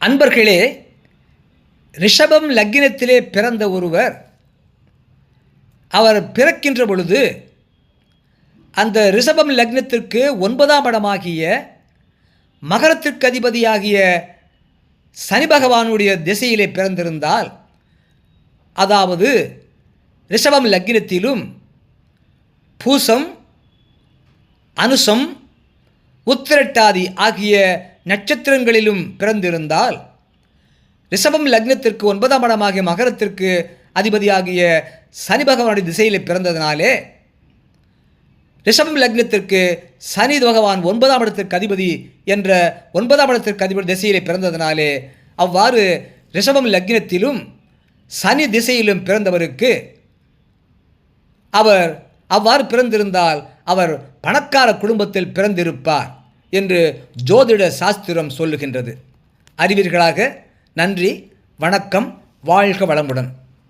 அன்பர்களே, ரிஷபம் லக்கினத்திலே பிறந்த ஒருவர் அவர் பிறக்கின்ற பொழுது அந்த ரிஷபம் லக்னத்திற்கு 9ஆம் இடமாகிய மகரத்திற்கு அதிபதியாகிய சனி பகவானுடைய திசையிலே பிறந்திருந்தால், அதாவது ரிஷபம் லக்கினத்திலும் பூசம், அனுசம், உத்திரட்டாதி ஆகிய நட்சத்திரங்களிலும் பிறந்திருந்தால், ரிஷபம் லக்னத்திற்கு 9ஆம் இடமாகிய மகரத்திற்கு அதிபதியாகிய சனி பகவானுடைய திசையில் பிறந்ததினாலே ரிஷபம் லக்னத்திற்கு சனி பகவான் 9ஆம் இடத்திற்கு அதிபதி என்ற 9ஆம் இடத்திற்கு அதிபதி திசையிலே பிறந்ததினாலே அவ்வாறு ரிஷபம் லக்னத்திலும் சனி திசையிலும் பிறந்தவருக்கு அவர் அவ்வாறு பிறந்திருந்தால் அவர் பணக்கார குடும்பத்தில் பிறந்திருப்பார் என்று ஜோதிட சாஸ்திரம் சொல்லுகின்றது. அறிவீர்களாக. நன்றி, வணக்கம், வாழ்க வளமுடன்.